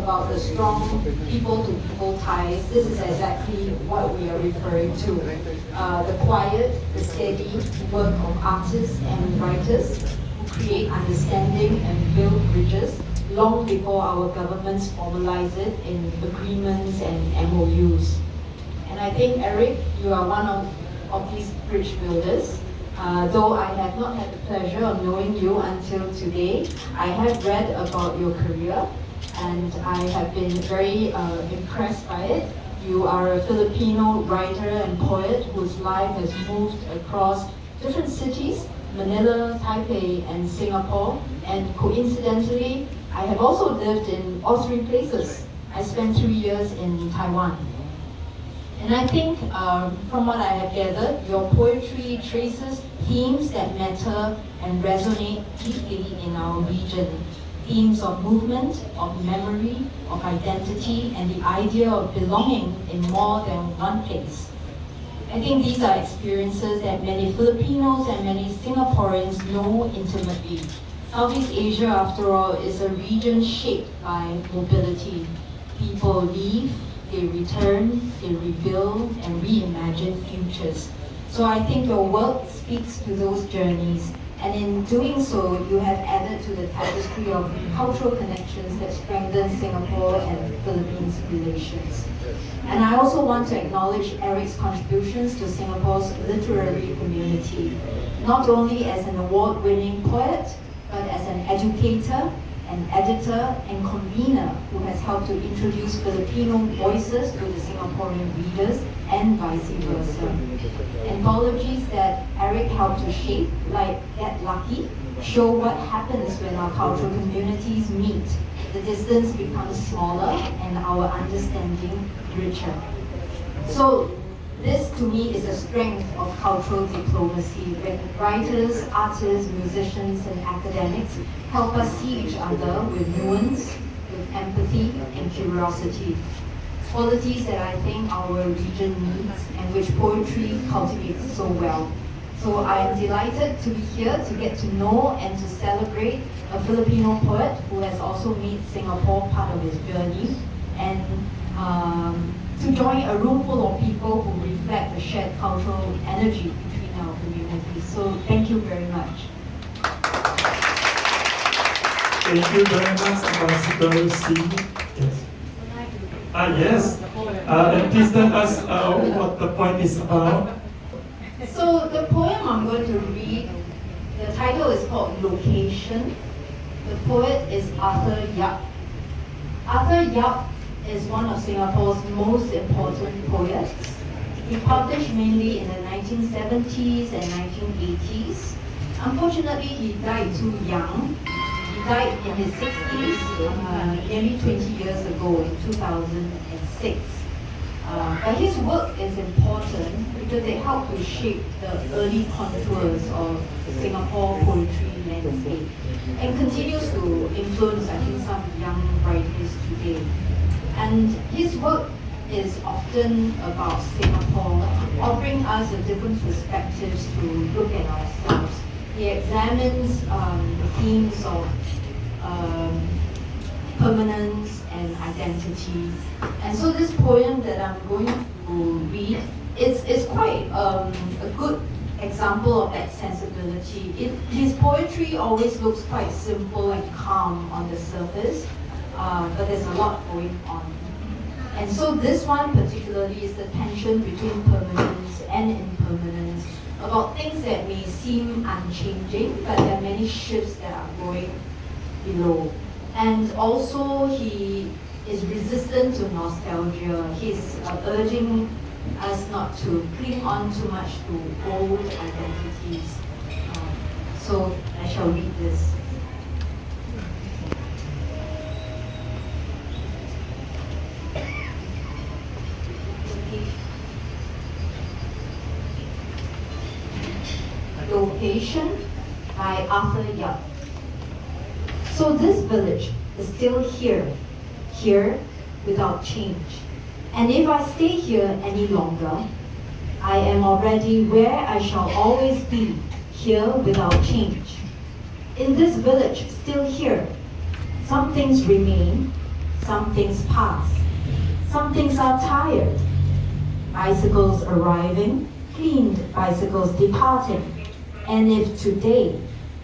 about the strong people-to-people ties, this is exactly what we are referring to. The quiet, the steady work of artists and writers who create understanding and build bridges long before our governments formalize it in agreements and MOUs. And I think, Eric, you are one of these bridge builders. Though I have not had the pleasure of knowing you until today, I have read about your career and I have been very impressed by it. You are a Filipino writer and poet whose life has moved across different cities, Manila, Taipei, and Singapore. And coincidentally, I have also lived in all three places. I spent 3 years in Taiwan. And I think, from what I have gathered, your poetry traces themes that matter and resonate deeply in our region. Themes of movement, of memory, of identity, and the idea of belonging in more than one place. I think these are experiences that many Filipinos and many Singaporeans know intimately. Southeast Asia, after all, is a region shaped by mobility. People leave, they return, they rebuild, and reimagine futures. So I think your work speaks to those journeys, and in doing so, you have added to the tapestry of cultural connections that strengthen Singapore and Philippines relations. And I also want to acknowledge Eric's contributions to Singapore's literary community, not only as an award-winning poet, but as an educator, an editor and convener who has helped to introduce Filipino voices to the Singaporean readers and vice versa. Anthologies that Eric helped to shape, like Get Lucky, show what happens when our cultural communities meet. The distance becomes smaller and our understanding richer. So this, to me, is a strength of cultural diplomacy, when writers, artists, musicians, and academics help us see each other with nuance, with empathy, and curiosity. Qualities that I think our region needs and which poetry cultivates so well. So I am delighted to be here to get to know and to celebrate a Filipino poet who has also made Singapore part of his journey, and to join a room full of people who reflect the shared cultural energy between our communities. So thank you very much. Thank you very much, Ambassador C. Yes. Yes. And please tell us what the poem is about. So the poem I'm going to read, the title is called Location. The poet is Arthur Yap. Arthur Yap is one of Singapore's most important poets. He published mainly in the 1970s and 1980s. Unfortunately, he died too young. He died in his 60s, nearly 20 years ago in 2006. But his work is important because it helped to shape the early contours of Singapore poetry landscape and continues to influence, I think, some young writers today. And his work is often about Singapore, offering us a different perspectives to look at ourselves. He examines the themes of permanence and identity. And so this poem that I'm going to read is quite a good example of that sensibility. His poetry always looks quite simple and calm on the surface, but there's a lot going on. And so this one particularly is the tension between permanence and impermanence, about things that may seem unchanging, but there are many shifts that are going below. And also he is resistant to nostalgia. He's urging us not to cling on too much to old identities. So I shall read this. Location by Arthur Yap. So this village is still here without change. And if I stay here any longer, I am already where I shall always be, here without change. In this village, still here, some things remain, some things pass. Some things are tired. Bicycles arriving, cleaned bicycles departing. And if today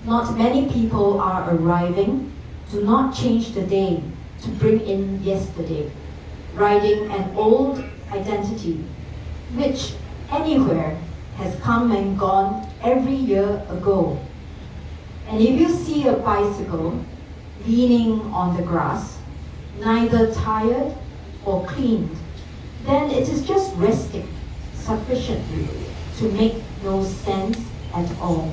not many people are arriving, do not change the day to bring in yesterday, riding an old identity, which anywhere has come and gone every year ago. And if you see a bicycle leaning on the grass, neither tired or cleaned, then it is just resting sufficiently to make no sense at all.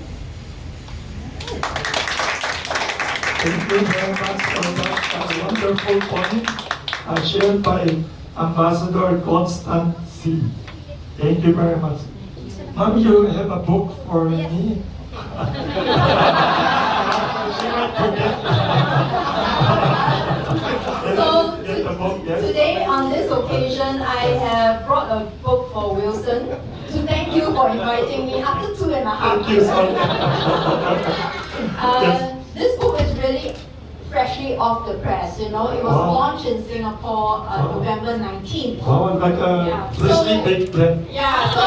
Thank you very much for that wonderful point shared by Ambassador Constance. Thank you very much. Mom, you have a book for me? She might forget. So Get the book, yes. today on this occasion, I have brought a book for Wilson to thank you for inviting me after 2.5 Thank you years. so much. This book is really freshly off the press, you know. It was Wow. launched in Singapore November 19th. Wow, like a Yeah. freshly baked bread. Yeah, so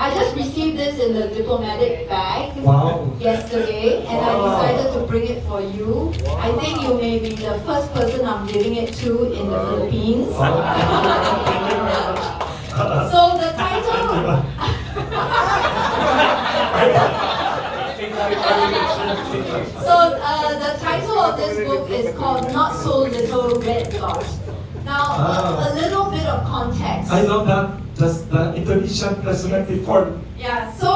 I just received this in the diplomatic bag Wow. yesterday, and I Wow. decided to bring it for you. I think you may be the first person I'm giving it to in the Philippines. Wow. Thank you very much. So the title, the title of this book is called Not So Little Red Dot. Now, a little bit of context. I know that just the Indonesian president before. Yeah, so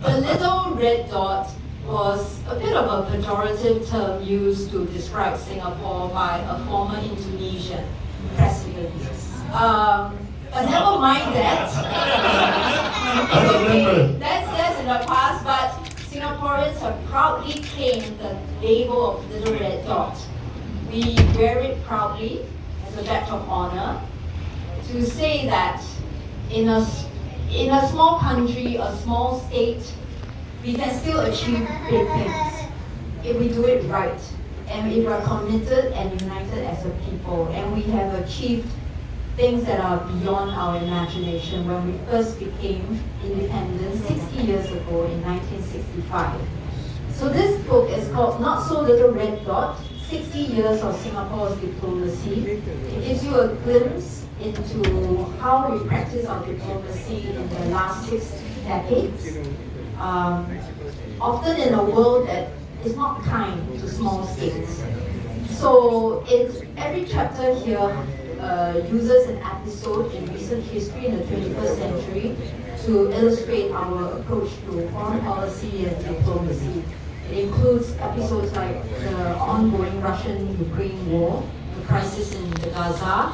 the little red dot was a bit of a pejorative term used to describe Singapore by a former Indonesian president. But never mind that. I remember. That's in the past, but Singaporeans have proudly claimed the label of little red dot. We wear it proudly as a badge of honor to say that in a small country, a small state, we can still achieve big things if we do it right, and if we're committed and united as a people, and we have achieved things that are beyond our imagination. When we first became independent 60 years ago in 1965. So this book is called Not So Little Red Dot, 60 Years of Singapore's Diplomacy. It gives you a glimpse into how we practice our diplomacy in the last 6 decades. Often in a world that is not kind to small states. So every chapter here uses an episode in recent history in the 21st century to illustrate our approach to foreign policy and diplomacy. It includes episodes like the ongoing Russian-Ukraine war, the crisis in the Gaza,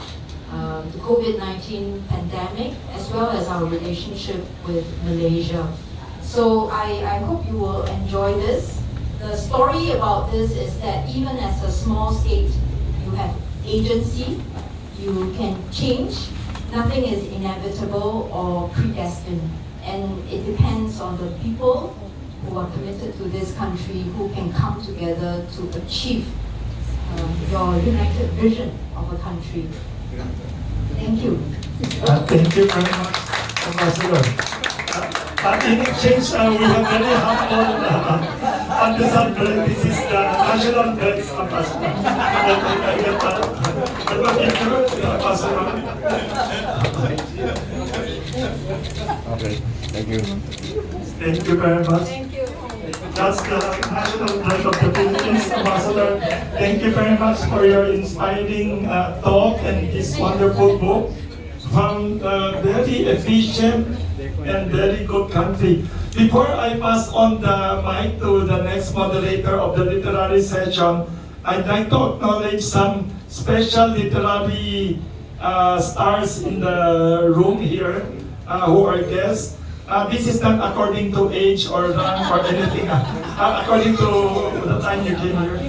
the COVID-19 pandemic, as well as our relationship with Malaysia. So I hope you will enjoy this. The story about this is that even as a small state, you have agency, you can change. Nothing is inevitable or predestined, and it depends on the people who are committed to this country who can come together to achieve your united vision of a country. Thank you. Thank you very much, Ambassador. In exchange, we have very humble Pandesal bread. This is the national bread, Ambassador. I will give you the Ambassador. Okay, thank you. Thank you very much. Thank you. That's the national bread of the Philippines, Ambassador. Thank you very much for your inspiring talk and this wonderful book from a very efficient and very good country. Before I pass on the mic to the next moderator of the literary session, I'd like to acknowledge some special literary stars in the room here who are guests. This is not according to age or rank or anything, according to the time you came here.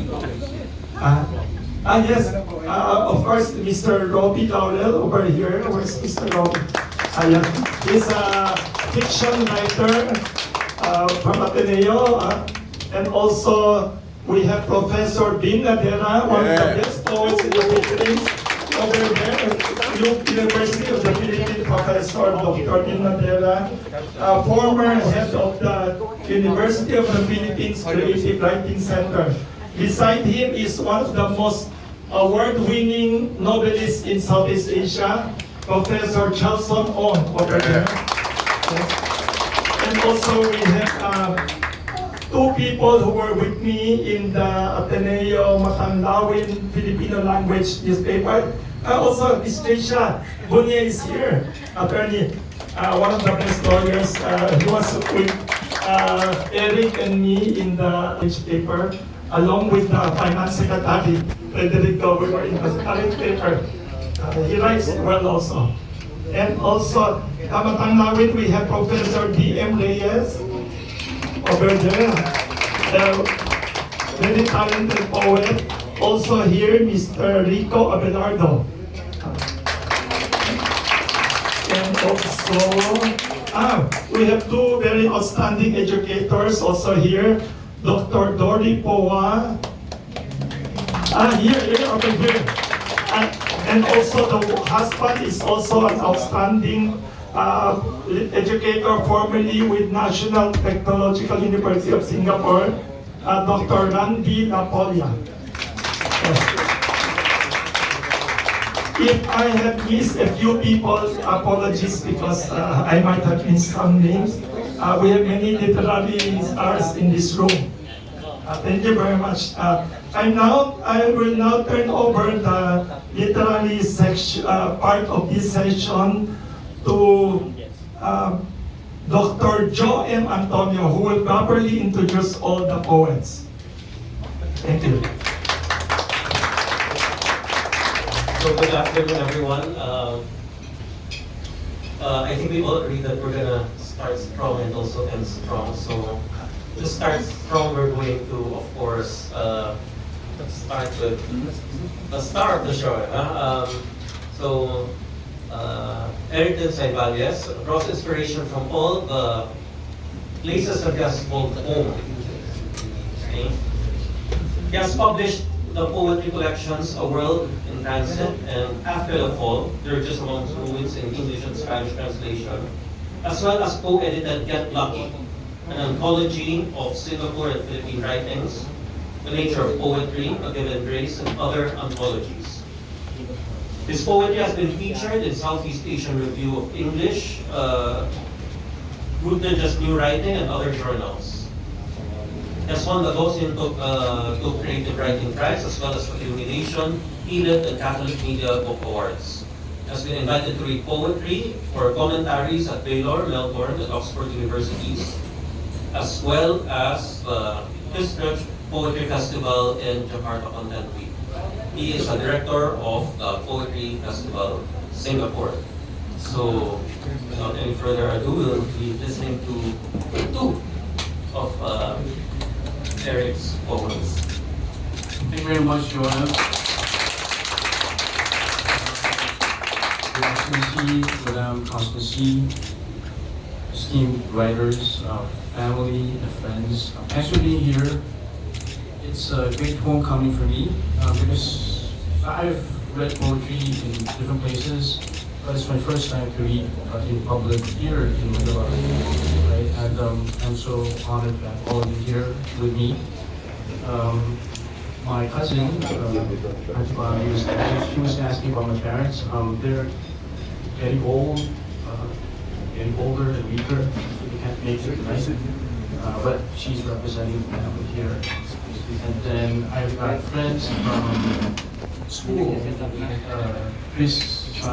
Yes, of course, Mr. Robbie Cowell over here. Where's Mr. Robbie? Yeah. He's a fiction writer from Ateneo, and also we have Professor Dean Nadera, one of the best poets in the Philippines. Over there, University of the Philippines, Professor Dr. Dean Nadera, former head of the University of the Philippines Creative Writing Center. Beside him is one of the most award-winning novelists in Southeast Asia, Professor Chalson On, over there. Yes. And also we have two people who were with me in the Ateneo Matanlawin Filipino language newspaper. Also, Miss Tricia Bunye is here, attorney, one of the best lawyers. He was with Eric and me in the newspaper, along with the finance secretary, Federico. We were in the newspaper. He writes well also. And also, Matanlawin, we have Professor D.M. Reyes over there, very talented poet. Also here, Mr. Rico Abelardo. And also, we have two very outstanding educators also here, Dr. Dory Poa. Here, over here. And also the husband is also an outstanding educator, formerly with National Technological University of Singapore, Dr. Randy Napolia. Yes. If I have missed a few people, apologies, because I might have missed some names. We have many literary stars in this room. Thank you very much. I will now turn over the literary section, part of this session to Dr. Joe M. Antonio, who will properly introduce all the poets. Thank you. So good afternoon, everyone. I think we all agree that we're gonna start strong and also end strong. So to start strong, we're going to, of course, start with the star of the show. Heritage and values draws inspiration from all the places that he has called home. Okay? He has published the poetry collections A World in Transit and After the Fall, They're Just Among Ruins in English and Spanish translation, as well as co-edited Get Lucky, an anthology of Singapore and Philippine writings, The Nature of Poetry, A Given Grace, and other anthologies. His poetry has been featured in Southeast Asian Review of English, Rooted Just New Writing, and other journals. He has won the Gaussian Book Creative Writing Prize, as well as the Illumination, Elite, and Catholic Media Book Awards. He has been invited to read poetry for commentaries at Baylor, Melbourne, and Oxford Universities, as well as the Christchurch Poetry Festival in Jakarta Content Week. He is a director of the Poetry Festival, Singapore. So, without any further ado, we'll be listening to two of Eric's poems. Thank you very much, Joanna. Your Excellency, Madame Constancy, esteemed writers, family, and friends. Thanks for being here. It's a great homecoming for me because I've read poetry in different places, but it's my first time to read in public here in Manila. Right? And I'm so honored that all of you here with me. My cousin, she was asking about my parents. They're getting old, getting older and weaker. They can't make it tonight, but she's representing the family here. And then I've got friends from school, Chris